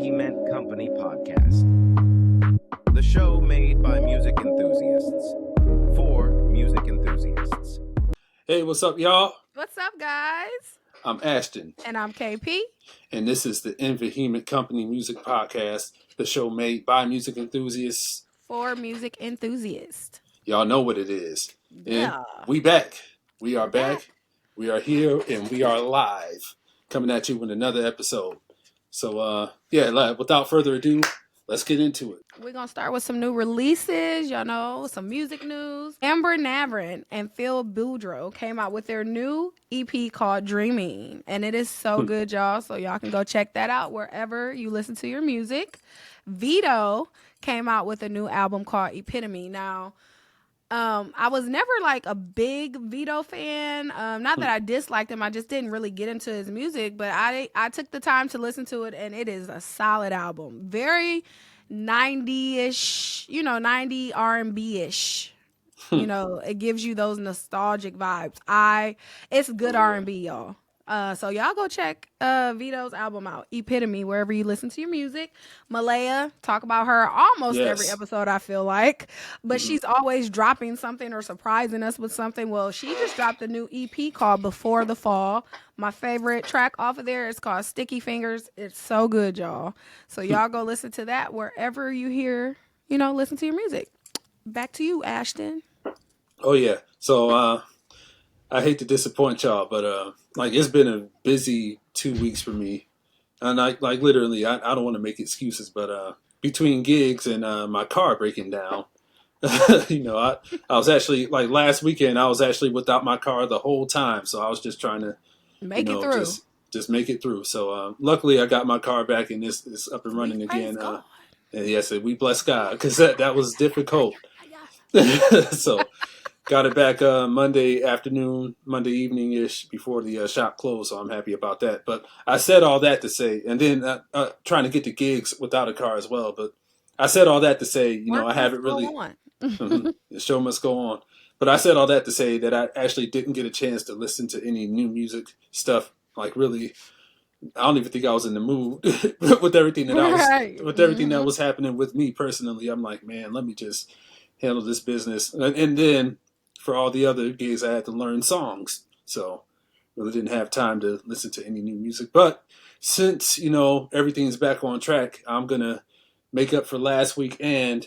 Vehement Company podcast. The show made by music enthusiasts for music enthusiasts. Hey, what's up, y'all? What's up, guys? I'm Ashton. And I'm KP. And this is the Vehement Company music podcast, the show made by music enthusiasts for music enthusiasts. Y'all know what it is. And yeah. We back. We are back. We are here and we are live, coming at you with another episode. So, without further ado, let's get into it. We're going to start with some new releases, y'all know, some music news. Amber Navran and Phil Boudreaux came out with their new EP called Dreaming. And it is so good, y'all. So y'all can go check that out wherever you listen to your music. Vito came out with a new album called Epitome. Now, I was never like a big Vito fan. Not that I disliked him. I just didn't really get into his music. But I took the time to listen to it, and it is a solid album. Very 90-ish, 90 R&B-ish. It gives you those nostalgic vibes. It's good R&B, y'all. So y'all go check Vito's album out, Epitome, wherever you listen to your music. Malaya, talk about her almost every episode, I feel like. But she's always dropping something or surprising us with something. Well, she just dropped a new EP called Before the Fall. My favorite track off of there is called Sticky Fingers. It's so good, y'all. So y'all go listen to that wherever you hear, listen to your music. Back to you, Ashton. Oh, yeah. So, I hate to disappoint y'all, but it's been a busy 2 weeks for me, and I don't want to make excuses, but between gigs and my car breaking down, I was actually last weekend I was actually without my car the whole time, so I was just trying to make it through, just make it through. So luckily I got my car back and it's up and running again. And yes, we bless God because that was difficult. So. Got it back Monday evening-ish before the shop closed, so I'm happy about that. But I said all that to say, and then trying to get to gigs without a car as well. But I said all that to say, I haven't really... The show must go on. But I said all that to say that I actually didn't get a chance to listen to any new music stuff. Really, I don't even think I was in the mood with everything that that was happening with me personally. I'm like, man, let me just handle this business. And then... for all the other gigs, I had to learn songs. So really didn't have time to listen to any new music. But since, everything's back on track, I'm going to make up for last week and,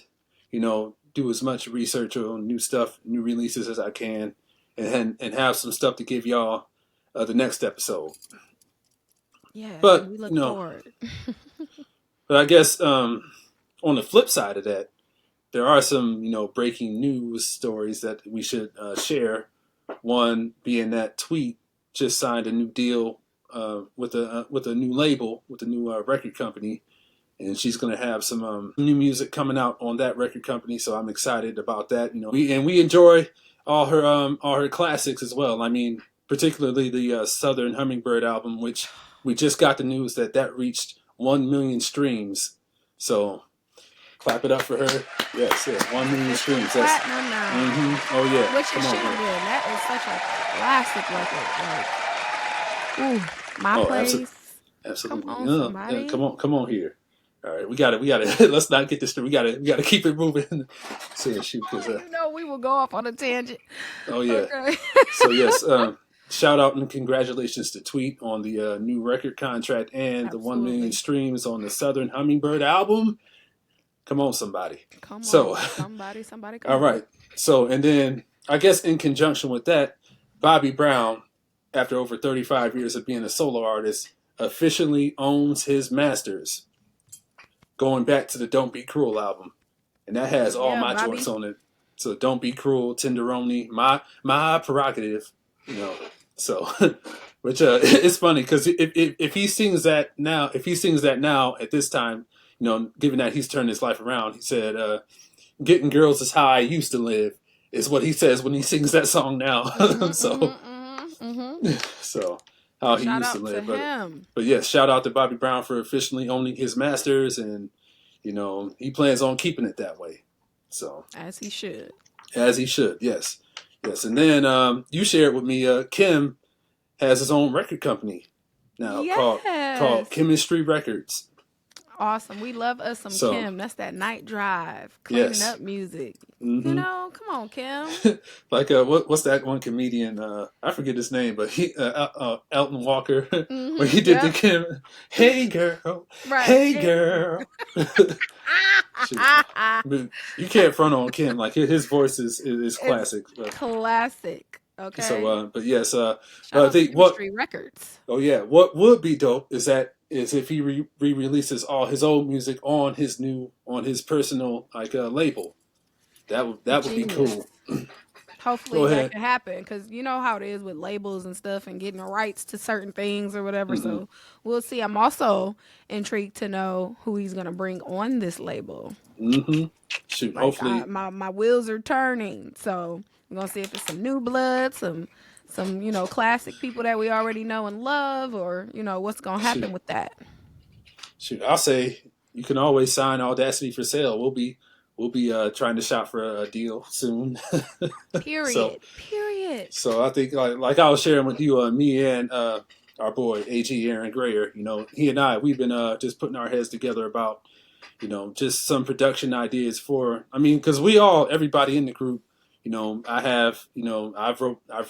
do as much research on new stuff, new releases as I can, and have some stuff to give y'all the next episode. Yeah, but, we look forward. But I guess on the flip side of that, there are some, breaking news stories that we should share. One being that Tweet just signed a new deal with a new label, with a new record company, and she's going to have some new music coming out on that record company. So I'm excited about that. We enjoy all her classics as well. I mean, particularly the Southern Hummingbird album, which we just got the news that reached 1 million streams. So. Clap it up for her. Yes, 1 million streams. That's platinum now. Oh yeah. Which it should have been. That is such a classic record. My place. Absolutely. Come on, somebody. Come on here. All right, we got to. Let's not get this. We got to keep it moving. So shoot, because we will go off on a tangent. Oh yeah. Okay. So yes. Shout out and congratulations to Tweet on the new record contract and the 1 million streams on the Southern Hummingbird album. Come on, somebody. Somebody. Come all right. So, and then I guess in conjunction with that, Bobby Brown, after over 35 years of being a solo artist, officially owns his masters, going back to the Don't Be Cruel album. And that has all my joints on it. So Don't Be Cruel, Tenderoni, my prerogative, So, which it's funny because if he sings that now, at this time, given that he's turned his life around, he said, getting girls is how I used to live, is what he says when he sings that song now. So how he used to live. But yes, shout out to Bobby Brown for officially owning his masters, and, he plans on keeping it that way. So As he should, yes. And then you shared with me, Kim has his own record company now called Chemistry Records. Awesome. We love us some So Kim. That's that night drive, cleaning yes. up music. Mm-hmm. You know, come on, Kim. Like what's that one comedian? I forget his name, but he Elton Walker, where he did the Yep. Kim. Hey girl, Right. hey girl. Shoot. But you can't front on Kim. Like his voice is It's classic. classic. Okay. So, but yes, Shout I out to think what. Chemistry Records. Oh yeah, what would be dope is if he re-releases all his old music on his personal label. That would be Genius. cool. Hopefully Go that ahead. can happen because you know how it is with labels and stuff and getting rights to certain things or whatever. Mm-hmm. So we'll see. I'm also intrigued to know who he's gonna bring on this label. Mm-hmm. Shoot, Like hopefully. my wheels are turning. So we're gonna see if it's some new blood, some classic people that we already know and love, or what's gonna happen with that. Shoot, I'll say you can always sign Audacity for sale. We'll be trying to shop for a deal soon. Period. So I think like I was sharing with you, me and our boy AG Aaron Grayer. He and we've been just putting our heads together about just some production ideas for. I mean, because everybody in the group. I have I've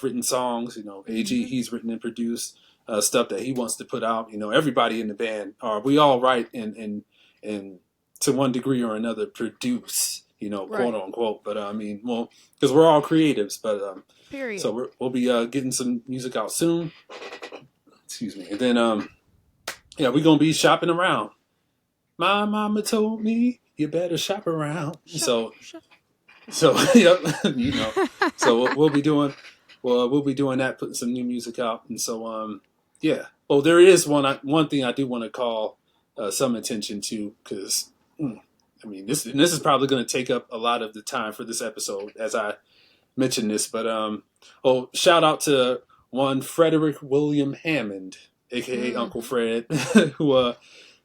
written songs. AG he's written and produced stuff that he wants to put out. Everybody in the band we all write and to one degree or another produce. Right. Quote unquote. But I mean, well, because we're all creatives. But Period. so we'll be getting some music out soon. Excuse me. And then we're gonna be shopping around. My mama told me you better shop around. So yep, So we'll be doing that, putting some new music out, and so yeah. Oh, there is one thing I do want to call some attention to because I mean this is probably going to take up a lot of the time for this episode as I mentioned this, but shout out to one Frederick William Hammond, aka Uncle Fred,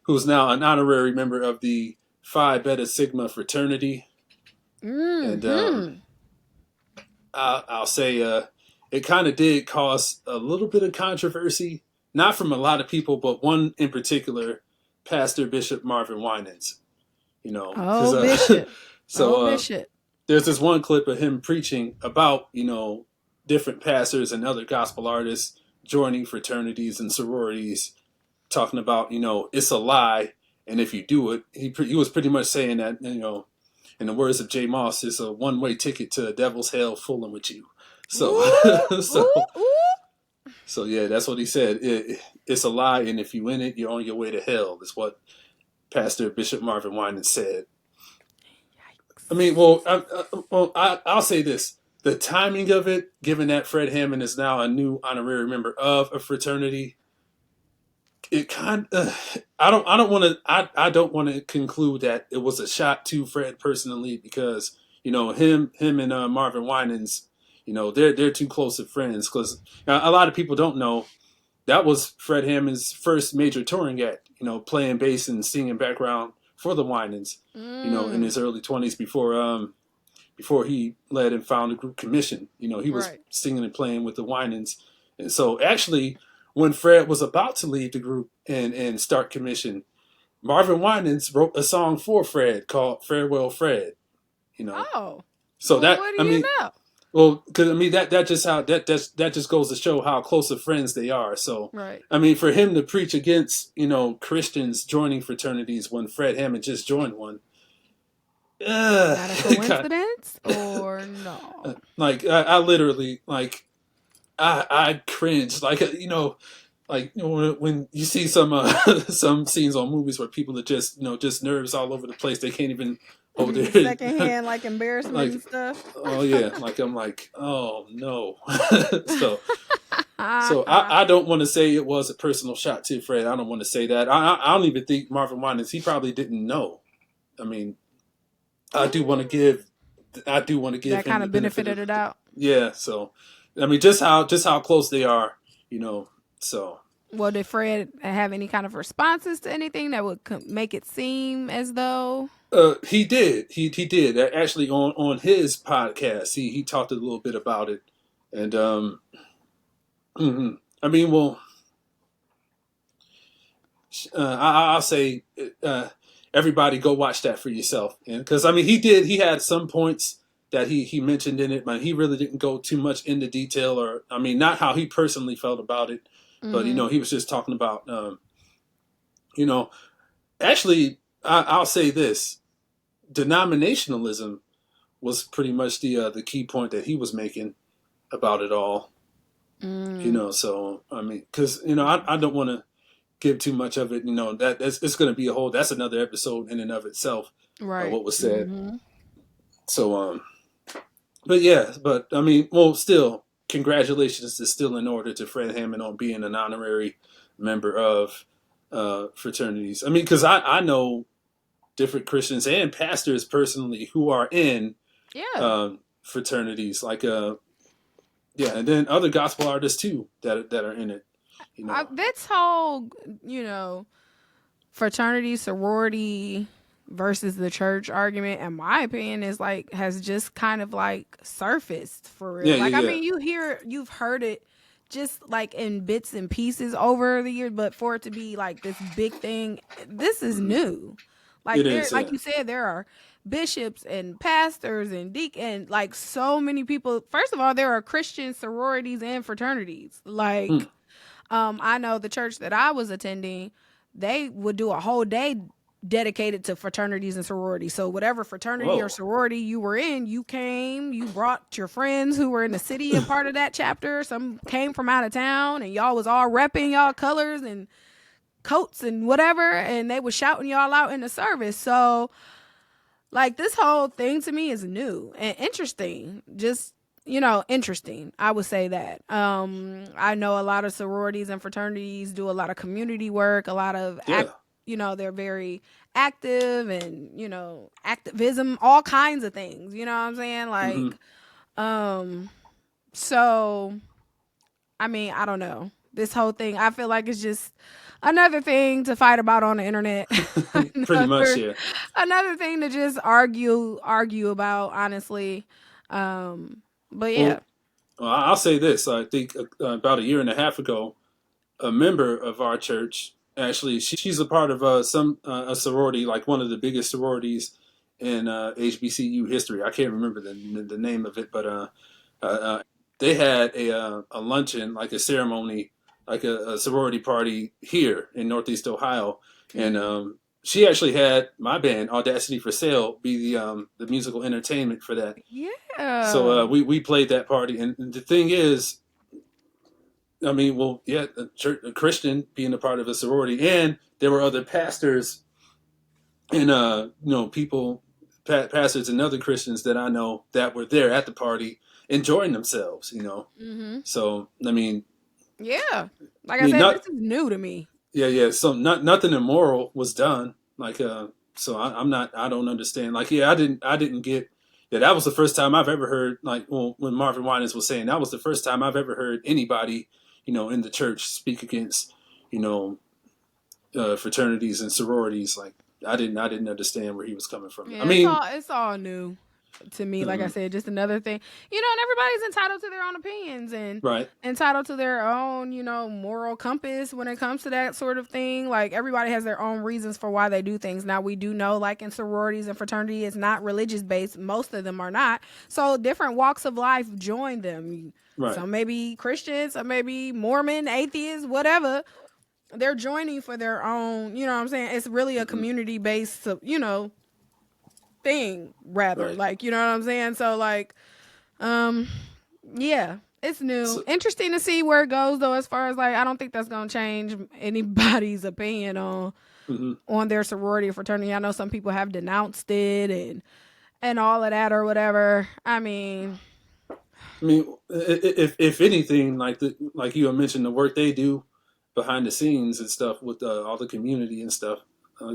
who's now an honorary member of the Phi Beta Sigma fraternity. And I'll say it kind of did cause a little bit of controversy, not from a lot of people, but one in particular, Pastor Bishop Marvin Winans. Bishop. Bishop. There's this one clip of him preaching about different pastors and other gospel artists joining fraternities and sororities, talking about it's a lie, and if you do it, he was pretty much saying that in the words of Jay Moss, it's a one-way ticket to the devil's hell fooling with you. So, so yeah, that's what he said. It's a lie, and if you in it, you're on your way to hell. Is what Pastor Bishop Marvin Winans said. I mean, I'll say this: the timing of it, given that Fred Hammond is now a new honorary member of a fraternity, it kind of, I don't want to conclude that it was a shot to Fred personally because him and Marvin Winans, they're too close of friends because a lot of people don't know that was Fred Hammond's first major touring act, playing bass and singing background for the Winans, in his early 20s before he led and founded Group Commission. He was singing and playing with the Winans, and so actually, when Fred was about to leave the group and start Commission, Marvin Winans wrote a song for Fred called "Farewell, Fred." Oh, so well, what do you know? Well, because I mean that just goes to show how close of friends they are. So, I mean, for him to preach against Christians joining fraternities when Fred Hammond just joined one, not a coincidence or no? I literally I cringe when you see some scenes on movies where people are just nerves all over the place. They can't even hold their secondhand embarrassment and stuff. Oh yeah, I'm like, oh no. so I don't want to say it was a personal shot to Fred. I don't want to say that. I don't even think Marvin Winans, he probably didn't know. I mean, I do want to give that kind of benefit of the doubt. Yeah. So, I mean, just how close they are, So. Well, did Fred have any kind of responses to anything that would make it seem as though? He did. He did. Actually, on his podcast, he talked a little bit about it, and I mean, well, I'll say everybody go watch that for yourself, and because I mean he had some points that he mentioned in it, but he really didn't go too much into detail, or I mean not how he personally felt about it, but Mm-hmm. he was just talking about you know actually I'll say this: denominationalism was pretty much the key point that he was making about it all. Mm. So I mean, because I don't want to give too much of it. That's it's going to be a whole. That's another episode in and of itself. Right. What was said. Mm-hmm. So but yeah, but I mean, well, still, congratulations is still in order to Fred Hammond on being an honorary member of fraternities. I mean, because I know different Christians and pastors personally who are in Yeah. fraternities, like yeah, and then other gospel artists too that are in it. This whole, you know, fraternity, sorority versus the church argument, in my opinion, is like has just kind of like surfaced for real. Yeah, Like, yeah, I yeah. mean, you've heard it just like in bits and pieces over the years, but for it to be like this big thing, this is new. Like It there, is, like yeah. you said, there are bishops and pastors and and like so many people. First of all, there are Christian sororities and fraternities. Hmm. Like, I know the church that I was attending, they would do a whole day dedicated to fraternities and sororities. So whatever fraternity or Whoa. sorority you were in, you came, you brought your friends who were in the city and part of that chapter. Some came from out of town, and y'all was all repping y'all colors and coats and whatever, and they was shouting y'all out in the service. So like this whole thing to me is new and interesting. Just, interesting. I would say that. I know a lot of sororities and fraternities do a lot of community work, a lot of Yeah. they're very active and, activism, all kinds of things. You know what I'm saying? Hmm. Like, so I mean, I don't know. This whole thing, I feel like it's just another thing to fight about on the internet. Pretty much, another yeah. another thing to just argue about, honestly. But yeah. Well, I'll say this. I think about a year and a half ago, a member of our church, actually, she's a part of a sorority, like one of the biggest sororities in HBCU history. I can't remember the name of it, but they had a luncheon, like a ceremony, like a sorority party here in Northeast Ohio, and she actually had my band Audacity for Sale be the musical entertainment for that. So Yeah. we played that party, and the thing is, I mean, well, yeah, a Christian being a part of a sorority, and there were other pastors and people, pastors and other Christians that I know that were there at the party enjoying themselves. Mm-hmm. So I mean, Yeah. Like I said, this not is new to me. yeah. So nothing immoral was done. Like so I'm not. I don't understand. Like I didn't get. Yeah, that was the first time I've ever heard. Like when Marvin Winans was saying that was the first time I've ever heard anybody in the church speak against you know fraternities and sororities. Like I didn't understand where he was coming from. I Yeah, mean, it's all new to me. Like I mhm, said, just another thing. And everybody's entitled to their own opinions and right. entitled to their own, moral compass when it comes to that sort of thing. Like everybody has their own reasons for why they do things. Now we do know, like in sororities and fraternity, it's not religious based. Most of them are not. So different walks of life join them. Right. Some may be Christians, some may be Mormon, atheists, whatever. They're joining for their own, you know what I'm saying? It's really a Hmm. community based, thing, rather. Right. Like, you know what I'm saying? So like, um, yeah, it's new. So, Interesting to see where it goes though, as far as like I don't think that's gonna change anybody's opinion mhm. on their sorority or fraternity. I know some people have denounced it and all of that or whatever. I mean, if anything, like you had mentioned, the work they do behind the scenes and stuff with all the community and stuff,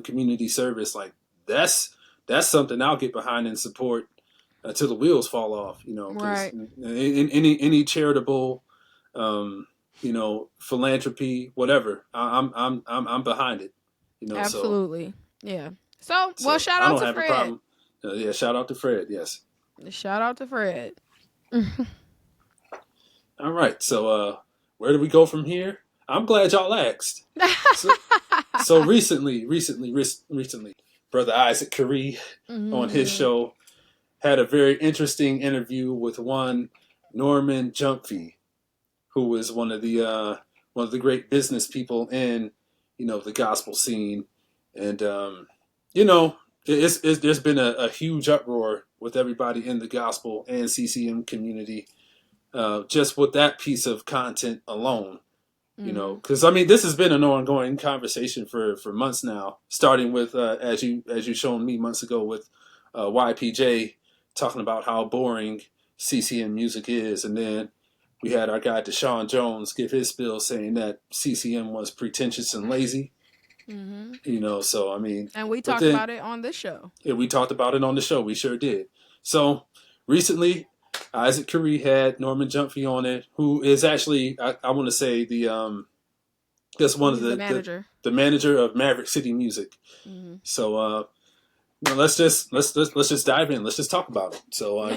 community service, like that's something I'll get behind and support until the wheels fall off. Because Right. in any charitable, philanthropy, whatever, I'm behind it. So Absolutely. Yeah. So well, shout I out don't to have a Fred. problem. Yeah, shout out to Fred. Yes. Shout out to Fred. All right. So where do we go from here? I'm glad y'all asked. So recently, Brother Isaac Carree on his show had a very interesting interview with one Norman Gyamfi, who is one of the great business people in, the gospel scene. And there's been a huge uproar with everybody in the gospel and CCM community, just with that piece of content alone. Because this has been an ongoing conversation for months now, starting with as you shown me months ago with YPJ talking about how boring CCM music is, and then we had our guy Deshaun Jones give his spiel saying that CCM was pretentious and lazy. So and we talked about it on this show. Yeah, we talked about it on the show. We sure did. So recently, Isaac Carree had Norman Gyamfi on it, who is actually I want to say just one of the manager. The manager of Maverick City Music. So let's just dive in. Let's just talk about it. So I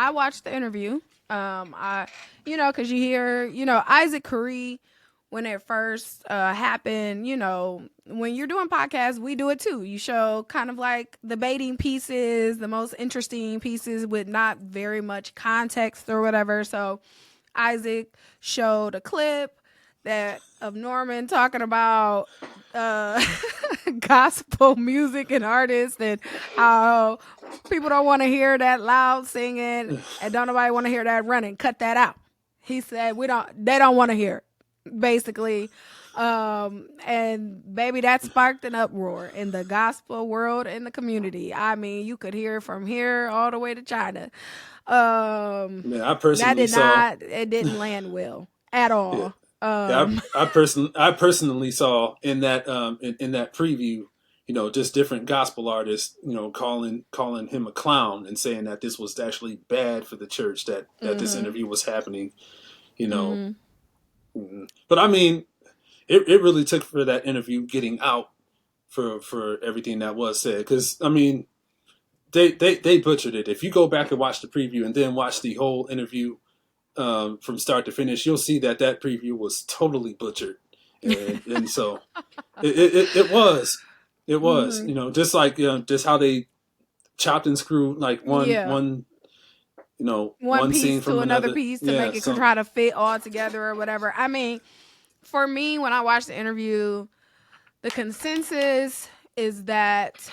watched the interview. Because you hear Isaac Carree. When it first happened, when you're doing podcasts, we do it too. You show kind of like the baiting pieces, the most interesting pieces with not very much context or whatever. So Isaac showed a clip of Norman talking about gospel music and artists and how people don't want to hear that loud singing and don't nobody want to hear that running. Cut that out. He said they don't want to hear it. Basically, and baby, that sparked an uproar in the gospel world and the community. I mean, you could hear from here all the way to China. I personally it didn't land well at all. I personally saw in that in that preview, just different gospel artists, calling him a clown and saying that this was actually bad for the church, that this interview was happening, But it really took for that interview getting out for everything that was said, because they butchered it. If you go back and watch the preview and then watch the whole interview from start to finish, you'll see that preview was totally butchered, and so it was just like just how they chopped and screwed like one piece scene from to another piece to make it try to fit all together or whatever. For me, when I watched the interview, the consensus is that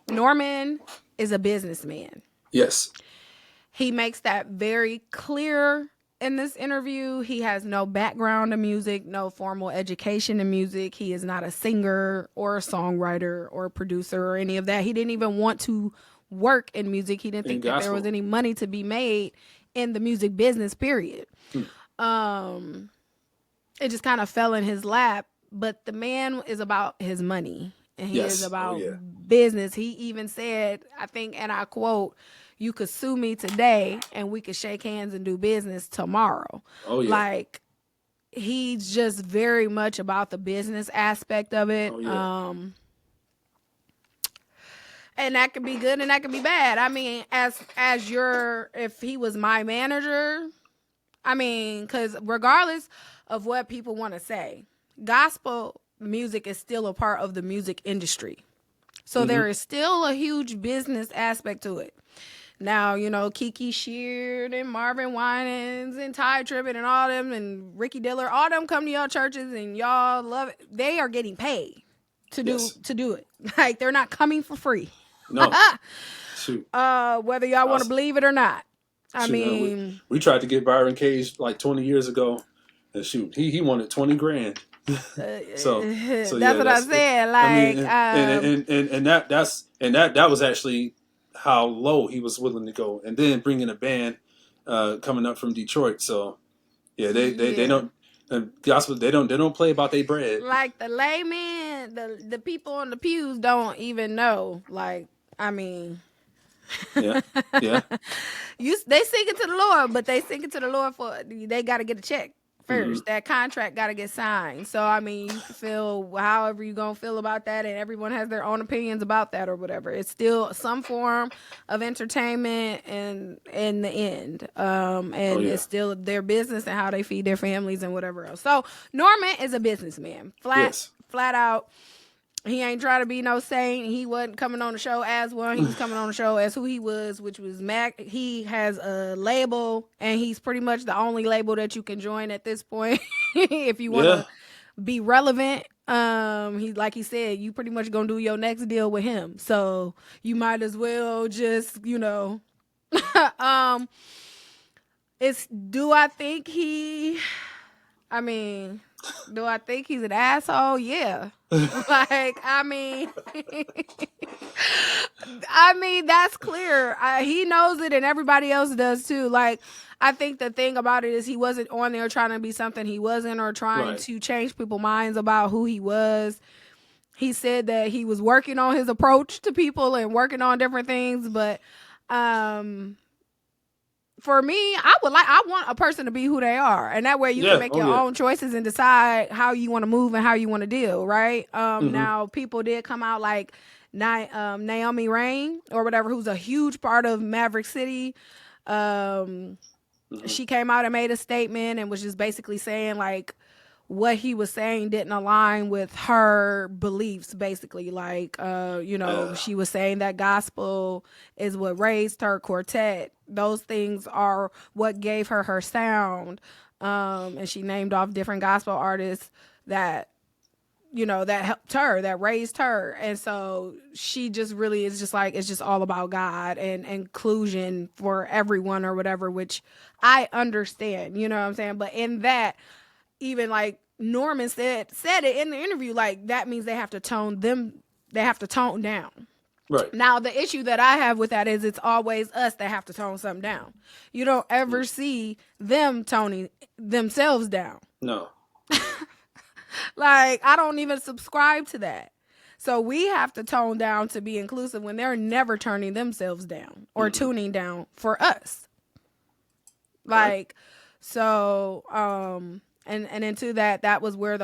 Norman is a businessman. Yes. He makes that very clear in this interview. He has no background in music, no formal education in music. He is not a singer or a songwriter or a producer or any of that. He didn't even want to work in music. He didn't think that there was any money to be made in the music business, period. It just kind of fell in his lap. But the man is about his money, and he is about business. He even said, I think, and I quote, "You could sue me today and we could shake hands and do business tomorrow." Like, he's just very much about the business aspect of it. And that could be good and that could be bad. If he was my manager, because regardless of what people want to say, gospel music is still a part of the music industry. So there is still a huge business aspect to it. Now, Kiki Sheard and Marvin Winans and Ty Tribbett and all them and Ricky Diller, all them come to y'all churches and y'all love it. They are getting paid to do it. Like, they're not coming for free. No. Shoot. Whether y'all want to believe it or not. We tried to get Byron Cage like 20 years ago, and shoot, he wanted 20 grand. so that's what I said. Like, that was actually how low he was willing to go, and then bringing a band coming up from Detroit. So they don't. Gospel, they don't play about their bread. Like, the layman, the people on the pews don't even know. Like, yeah. They sing it to the Lord, but they sing it to the Lord they got to get a check first. That contract got to get signed. So, I mean, you can feel however you're going to feel about that, and everyone has their own opinions about that or whatever. It's still some form of entertainment and in the end. It's still their business and how they feed their families and whatever else. So, Norman is a businessman. Flat out. He ain't trying to be no saint. He wasn't coming on the show as one. He was coming on the show as who he was, which was Mac. He has a label, and he's pretty much the only label that you can join at this point if you want to be relevant. Like he said, you pretty much gonna do your next deal with him. So you might as well just, do I think he's an asshole? Yeah. I mean, that's clear. He knows it and everybody else does too. Like, I think the thing about it is he wasn't on there trying to be something he wasn't or trying to change people's minds about who he was. He said that he was working on his approach to people and working on different things, but for me, I want a person to be who they are, and that way you can make your own choices and decide how you want to move and how you want to deal, right? Now people did come out like Naomi Rain or whatever, who's a huge part of Maverick City. She came out and made a statement and was just basically saying like what he was saying didn't align with her beliefs, basically. Like, she was saying that gospel is what raised her quartet. Those things are what gave her her sound. And she named off different gospel artists that, that helped her, that raised her. And so she just really is just like, it's just all about God and inclusion for everyone or whatever, which I understand, you know what I'm saying? But in that, even like Norman said it in the interview, like that means they have to tone down. Right. Now, the issue that I have with that is it's always us that have to tone something down. You don't ever see them toning themselves down. No. Like, I don't even subscribe to that. So we have to tone down to be inclusive when they're never turning themselves down or tuning down for us. Like, so, and into that was where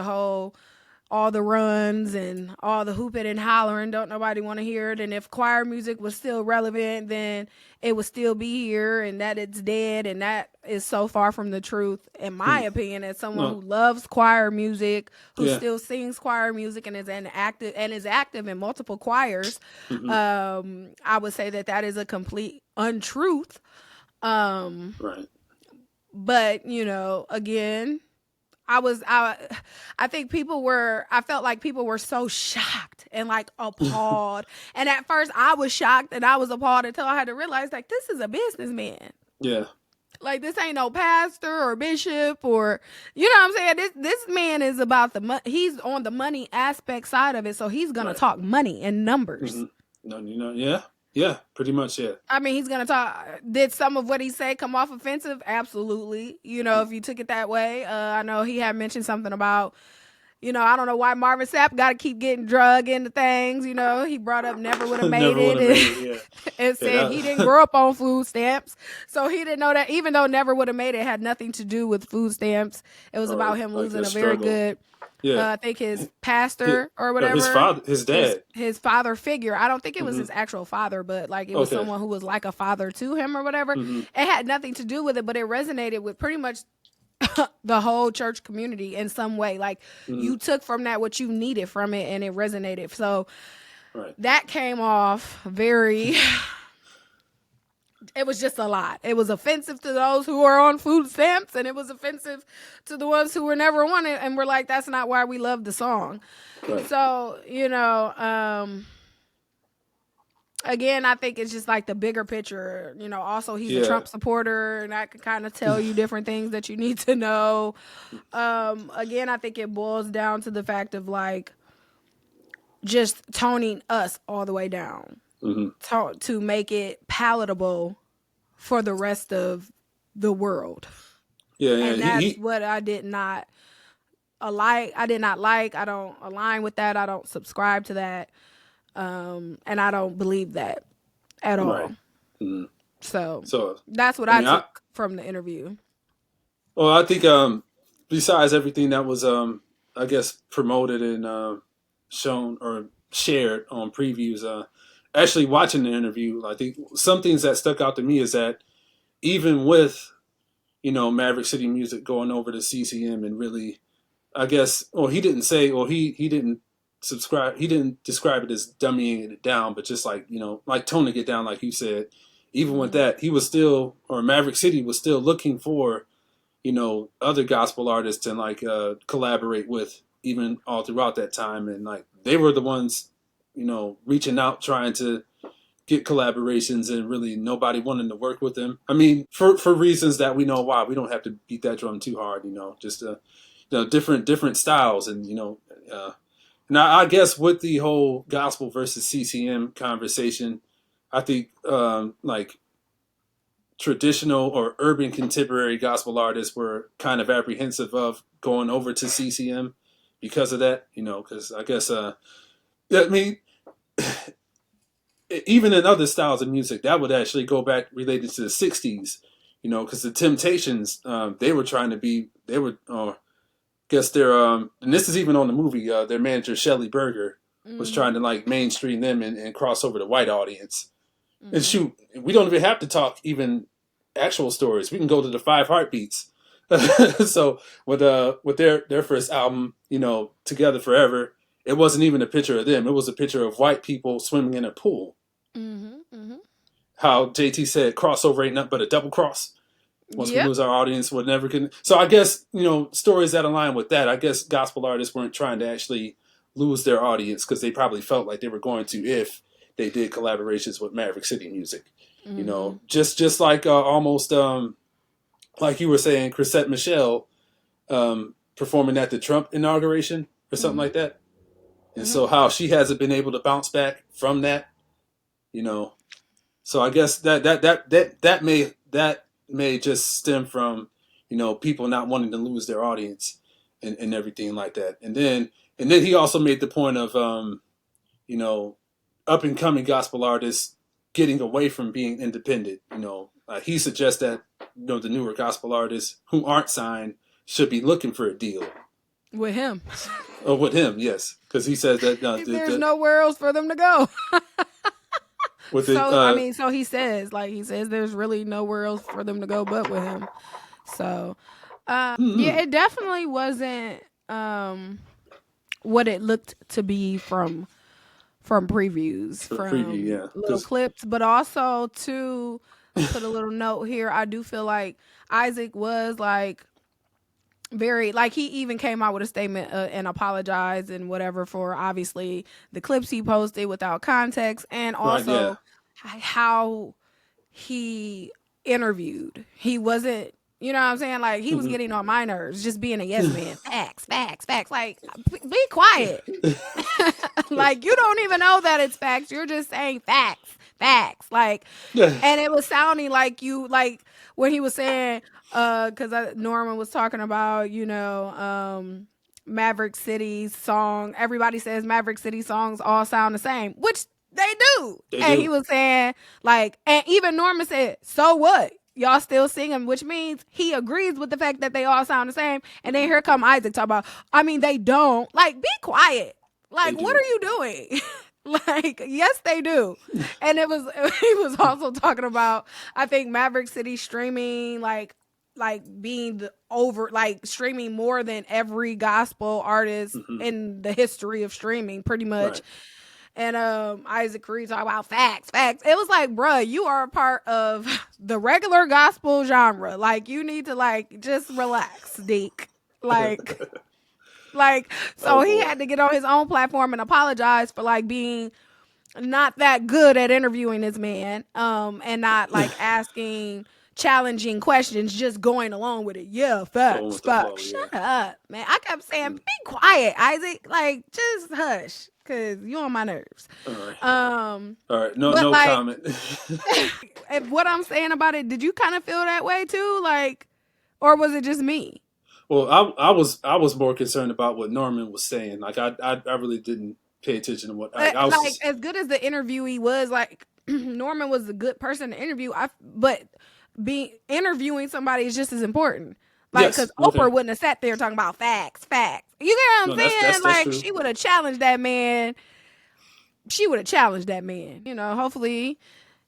all the runs and all the hooping and hollering, don't nobody want to hear it. And if choir music was still relevant, then it would still be here, and that it's dead. And that is so far from the truth, in my opinion, as someone who loves choir music, who still sings choir music and is active in multiple choirs. I would say that is a complete untruth. Right. But, again, I felt like people were so shocked and like appalled. And at first I was shocked and I was appalled until I had to realize like, this is a businessman. Yeah. Like, this ain't no pastor or bishop or, you know what I'm saying? This man is about the money. He's on the money aspect side of it. So he's going to talk money and numbers. No, yeah. Yeah, pretty much, yeah. I mean, he's going to talk. Did some of what he said come off offensive? Absolutely. If you took it that way. I know he had mentioned something about, I don't know why Marvin Sapp got to keep getting drug into things. He brought up never would have made it. And said he didn't grow up on food stamps. So he didn't know that, even though never would have made it had nothing to do with food stamps. It was about him losing a very good... I think his pastor or whatever. His dad. His father figure. I don't think it was his actual father, but like it was someone who was like a father to him or whatever. It had nothing to do with it, but it resonated with pretty much the whole church community in some way. Like you took from that what you needed from it and it resonated. So that came off very... It was just a lot. It was offensive to those who are on food stamps, and it was offensive to the ones who were never on it. And we're like, that's not why we love the song. Right. So, again, I think it's just like the bigger picture. Also he's a Trump supporter, and I can kind of tell you different things that you need to know. Again, I think it boils down to the fact of like just toning us all the way down. To make it palatable for the rest of the world. And that's what I did not like. I don't align with that. I don't subscribe to that. And I don't believe that at all. So that's what I took from the interview. Well, I think besides everything that was, I guess, promoted and shown or shared on previews, actually watching the interview, I think some things that stuck out to me is that even with, Maverick City Music going over to CCM and really, I guess, well, he didn't say, or he didn't he didn't describe it as dummying it down, but just like, like toning it down, like you said. Even with that, he was still, or Maverick City was still looking for, other gospel artists and like collaborate with, even all throughout that time. And like they were the ones, reaching out, trying to get collaborations, and really nobody wanting to work with them. I mean, for reasons that we know why. We don't have to beat that drum too hard, just different styles. And now I guess with the whole gospel versus CCM conversation, I think like traditional or urban contemporary gospel artists were kind of apprehensive of going over to CCM because of that, because I guess, I mean, even in other styles of music, that would actually go back related to the 60s, because the Temptations, they were trying to be, guess they're, and this is even on the movie, their manager, Shelley Berger, was trying to like mainstream them and cross over the white audience. And shoot, we don't even have to talk even actual stories. We can go to the Five Heartbeats. So with their first album, Together Forever, it wasn't even a picture of them. It was a picture of white people swimming in a pool. How JT said, crossover ain't nothing but a double cross. Once we lose our audience, we're never gonna. So I guess, stories that align with that. I guess gospel artists weren't trying to actually lose their audience because they probably felt like they were going to if they did collaborations with Maverick City Music. Just like almost like you were saying, Chrisette Michele performing at the Trump inauguration or something like that. And so how she hasn't been able to bounce back from that, So I guess that may just stem from, people not wanting to lose their audience and everything like that. And then he also made the point of up and coming gospel artists getting away from being independent. He suggests that the newer gospel artists who aren't signed should be looking for a deal with him. With him, yes, because he says that there's nowhere else for them to go. So he says there's really nowhere else for them to go but with him. So yeah, it definitely wasn't what it looked to be from previews, little clips, but also to put a little note here. I do feel like Isaac was like very, like, he even came out with a statement and apologized and whatever for obviously the clips he posted without context, and also how he interviewed. He wasn't, you know what I'm saying? Like, he was getting on my nerves, just being a yes man. Facts. Like, be quiet. Like, you don't even know that it's facts. You're just saying facts. Like, and it was sounding like you, like, when he was saying, because Norman was talking about, Maverick City song. Everybody says Maverick City songs all sound the same, which they do. He was saying, like, and even Norman said, so what? Y'all still sing them, which means he agrees with the fact that they all sound the same. And then here come Isaac talk about, I mean, they don't. Like, be quiet. Like, what are you doing? Like, yes, they do. And he was also talking about, I think, Maverick City streaming, like being streaming more than every gospel artist in the history of streaming, pretty much. Right. And Isaac Carree talk about facts. It was like, bruh, you are a part of the regular gospel genre. Like, you need to, like, just relax, Deke. Like, so he had to get on his own platform and apologize for, like, being not that good at interviewing this man, and not, like, asking challenging questions, just going along with it. Yeah, facts. Shut up, man. I kept saying, be quiet, Isaac. Like, just hush. Cause you on my nerves. All right. No like, comment. What I'm saying about it, did you kind of feel that way too? Like, or was it just me? Well, I was more concerned about what Norman was saying. Like, I really didn't pay attention to what as good as the interviewee was. Like, Norman was a good person to interview. But interviewing somebody is just as important. Like, Yes. because Okay. Oprah wouldn't have sat there talking about facts. You get what I'm saying? That's Like, true. she would have challenged that man. You know, hopefully,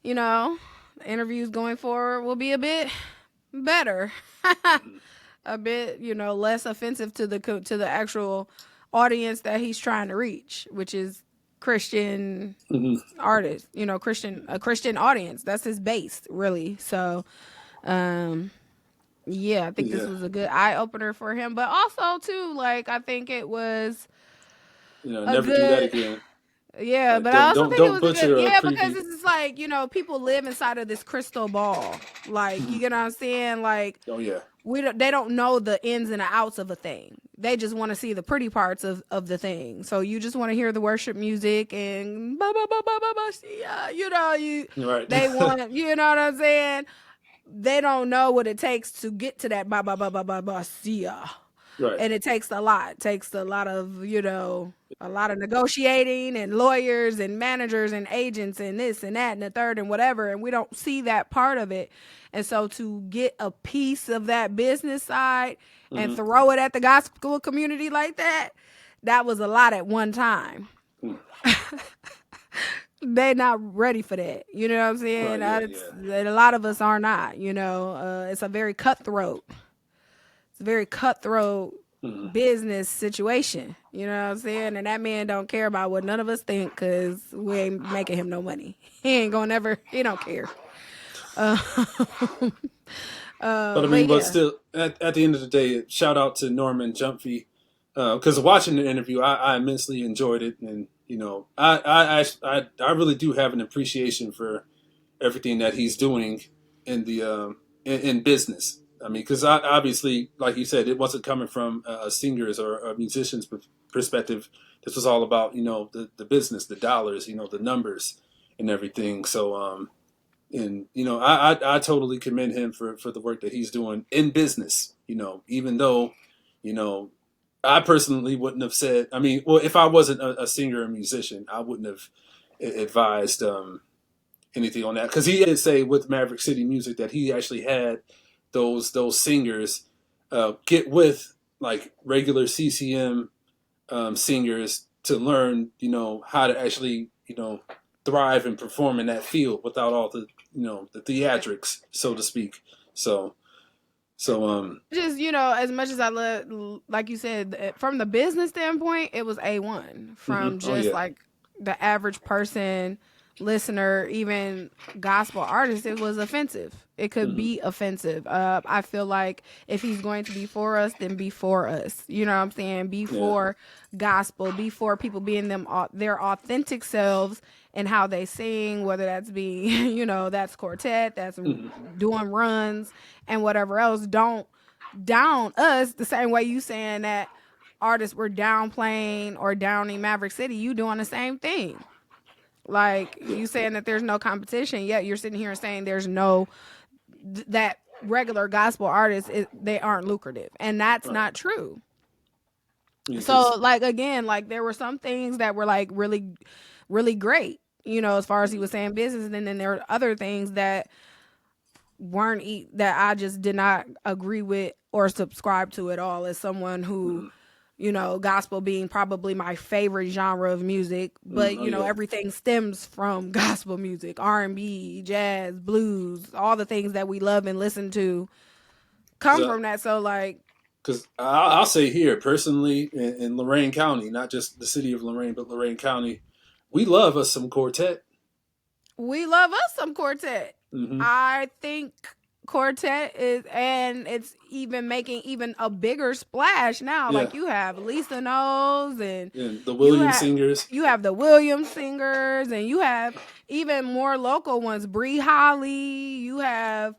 you know, interviews going forward will be a bit better. A bit, you know, less offensive to the actual audience that he's trying to reach, which is Christian artists, you know, a Christian audience. That's his base, really. So, yeah, I think this was a good eye opener for him, but also too, like, I think it was a Never do that good. again. Yeah, Like, but I also think it don't was a good, butcher a yeah, because preview. this is like, you know, people live inside of this crystal ball. Like, you get what I'm saying? Like, Oh yeah. they don't know the ins and the outs of a thing. They just want to see the pretty parts of the thing. So you just want to hear the worship music and ba ba ba ba ba ba. Yeah, you know, Right. they want, you know what I'm saying? They don't know what it takes to get to that ba ba ba ba ba ba. Right. And it takes a lot. It takes a lot of, you know, a lot of negotiating and lawyers and managers and agents and this and that and the third and whatever. And we don't see that part of it. And so to get a piece of that business side and throw it at the gospel community like that, that was a lot at one time. They're not ready for that. You know what I'm saying? Right, A lot of us are not, you know. It's a very cutthroat. It's a very cutthroat business situation. You know what I'm saying? And that man don't care about what none of us think because we ain't making him no money. He don't care. But I mean, but still, at the end of the day, shout out to Norman Gyamfi, because watching the interview, I immensely enjoyed it, and you know, I really do have an appreciation for everything that he's doing in the in business. I mean, because obviously, like you said, it wasn't coming from a singer's or a musician's perspective. This was all about, you know, the business, the dollars, you know, the numbers and everything. So, and you know, I totally commend him for the work that he's doing in business. You know, even though, you know, I personally wouldn't have said. I mean, well, if I wasn't a singer or musician, I wouldn't have advised anything on that, because he did say with Maverick City Music that he actually had those singers get with like regular CCM singers to learn, you know, how to actually, you know, thrive and perform in that field without all the, you know, the theatrics, so to speak. So just, you know, as much as I love, like you said, from the business standpoint, it was A1. From just like the average person, listener, even gospel artist, it was offensive. It could be offensive. I feel like if he's going to be for us, then be for us. You know what I'm saying? Be for gospel, be for people being their authentic selves and how they sing, whether that's being, you know, that's quartet, that's doing runs and whatever else. Don't down us the same way you saying that artists were downplaying or downing Maverick City. You doing the same thing. Like, you saying that there's no competition, yet you're sitting here and saying there's no, that regular gospel artists, they aren't lucrative. And that's not true. So, like, again, like, there were some things that were, like, really, really great, you know, as far as he was saying business. And then there were other things that weren't, that I just did not agree with or subscribe to at all, as someone who, you know, gospel being probably my favorite genre of music, but you know, everything stems from gospel music, R&B, jazz, blues, all the things that we love and listen to come from that. So, like, because I'll say here personally, in Lorain County, not just the city of Lorain, but Lorain County, we love us some quartet. We love us some quartet. I think quartet is, and it's even making even a bigger splash now. Like, you have Lisa Knowles and the Williams singers. You have the Williams singers, and you have even more local ones, Bree Holly. You have,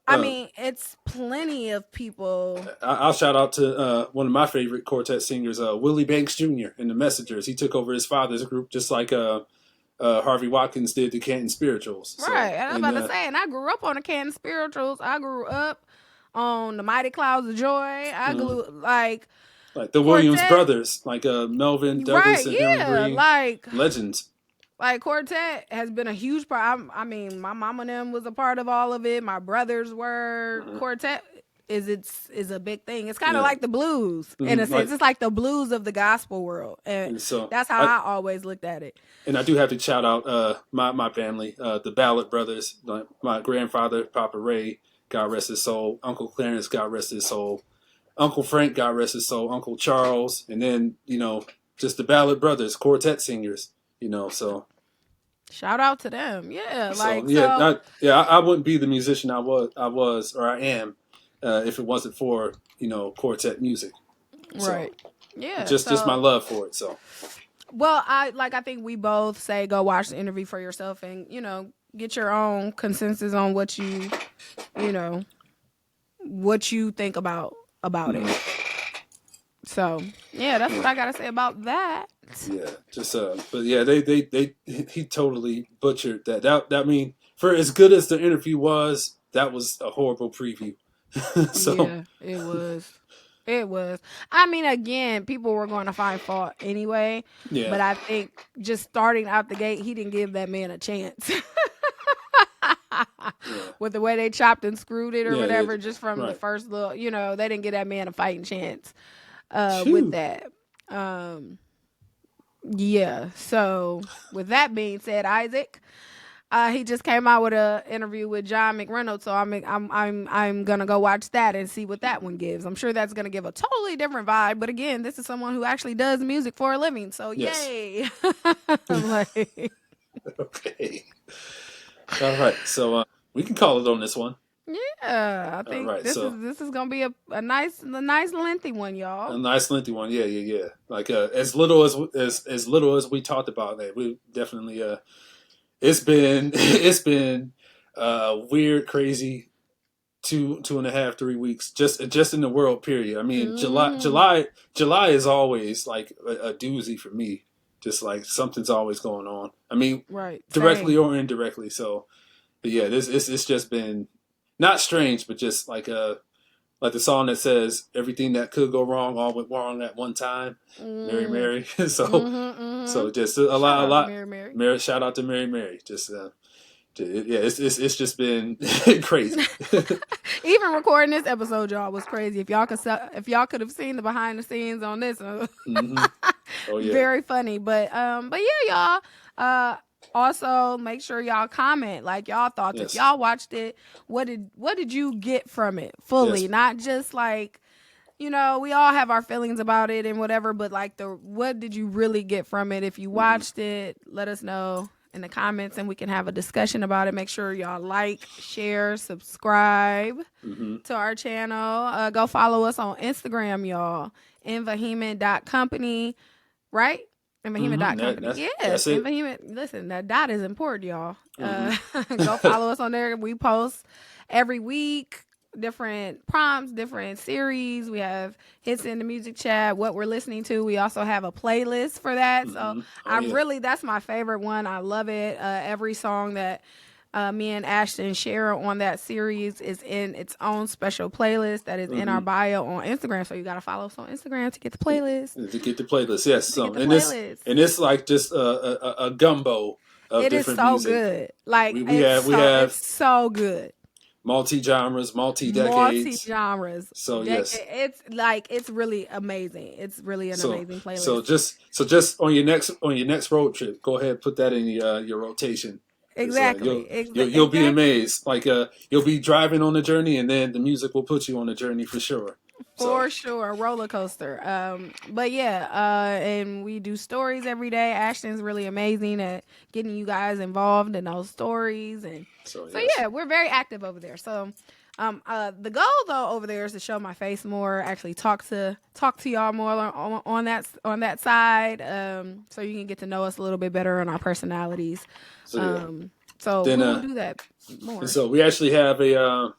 I mean, it's plenty of people. I'll shout out to one of my favorite quartet singers, Willie Banks Jr. in the Messengers. He took over his father's group, just like Harvey Watkins did the Canton Spirituals. So, right. And I was about to say, and I grew up on the Canton Spirituals. I grew up on the Mighty Clouds of Joy. I grew like the Williams brothers, like Melvin, Douglas, and Aaron Green. Like legends. Like, quartet has been a huge part. I mean, my mom and them was a part of all of it. My brothers were quartet. is a big thing. It's kind of Yeah. like the blues in a sense. Like, It's like the blues of the gospel world, and so that's how I always looked at it. And I do have to shout out my family, the Ballard brothers, my grandfather, Papa Ray, God rest his soul, Uncle Clarence, God rest his soul, Uncle Frank, God rest his soul, Uncle Charles, and then, just the Ballard brothers, quartet singers, so. Shout out to them. Yeah. I wouldn't be the musician I was, or I am, if it wasn't for, quartet music. Right. So, yeah. Just my love for it. So. Well, I think we both say go watch the interview for yourself and, get your own consensus on what you think about it. So, yeah, that's what I got to say about that. Yeah, but yeah, he totally butchered that. I mean, for as good as the interview was, that was a horrible preview. So. Yeah, it was. It was. I mean, again, people were going to find fault anyway. Yeah. But I think just starting out the gate, he didn't give that man a chance. With the way they chopped and screwed it or whatever, just from the first little, they didn't give that man a fighting chance with that. Yeah. So with that being said, Isaac, he just came out with an interview with John McReynolds, so I'm gonna go watch that and see what that one gives. I'm sure that's gonna give a totally different vibe. But again, this is someone who actually does music for a living, so yay! Okay. All right, so we can call it on this one. Yeah, I think this is gonna be a nice lengthy one, y'all. A nice lengthy one, yeah. Like as little as we talked about that, we definitely It's been weird, crazy 2.5, 3 weeks just in the world period. I mean, July is always like a doozy for me. Just like something's always going on. I mean, directly or indirectly. So, but yeah, it's just been not strange, but just like the song that says everything that could go wrong all went wrong at one time. Mary. So just a lot. Mary, shout out to Mary. Just it's just been crazy. Even recording this episode, y'all, was crazy. If y'all could have seen the behind the scenes on this, Oh yeah, very funny. But yeah, y'all. Also, make sure y'all comment like y'all thoughts. If y'all watched it, what did you get from it fully? Not just like, we all have our feelings about it and whatever, but like what did you really get from it? If you watched it, let us know in the comments and we can have a discussion about it. Make sure y'all like, share, subscribe to our channel. Go follow us on Instagram, y'all. Invehement.company, right? Invehement.company. Yes, Invehement. Listen, that dot is important, y'all. Go follow us on there. We post every week different prompts, different series. We have hits in the music chat, what we're listening to. We also have a playlist for that. So that's my favorite one. I love it. Every song that me and Ashton share on that series is in its own special playlist that is in our bio on Instagram. So you got to follow us on Instagram to get the playlist. To get the playlist, yes. So it's like just a gumbo of different music. It is so good. Like it's so good. Multi-genres, multi-decades. So yes, it's really amazing. It's really an amazing playlist. So just on your next road trip, go ahead and put that in your rotation. Exactly. You'll be amazed. Like you'll be driving on the journey, and then the music will put you on the journey for sure. For sure, a roller coaster. But yeah, and we do stories every day. Ashton's really amazing at getting you guys involved in those stories, and so yeah, we're very active over there. So, the goal though over there is to show my face more, actually talk to y'all more on that side, so you can get to know us a little bit better and our personalities. So we'll do that more. So we actually have a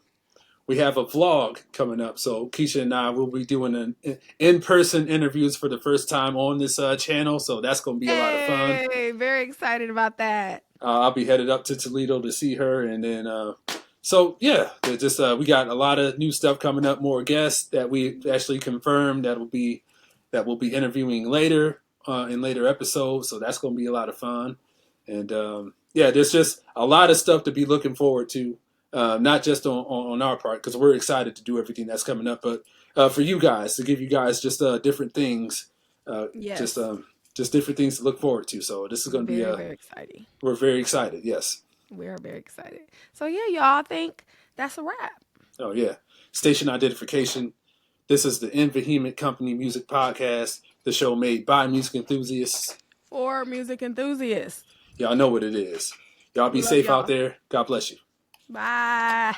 vlog coming up. So Keisha and I will be doing an in-person interviews for the first time on this channel. So that's going to be a lot of fun. Very excited about that. I'll be headed up to Toledo to see her. And then, we got a lot of new stuff coming up, more guests that we actually confirmed that we'll be interviewing later in later episodes. So that's going to be a lot of fun. And there's just a lot of stuff to be looking forward to not just on our part, because we're excited to do everything that's coming up, but for you guys, to give you guys just different things, Yes. just different things to look forward to. So this is going to be very exciting. We're very excited. Yes. We are very excited. So yeah, y'all, I think that's a wrap. Oh yeah. Station identification. This is the Invehement Company Music Podcast, the show made by music enthusiasts for music enthusiasts. Y'all know what it is. Y'all be safe out there. God bless you. Bye.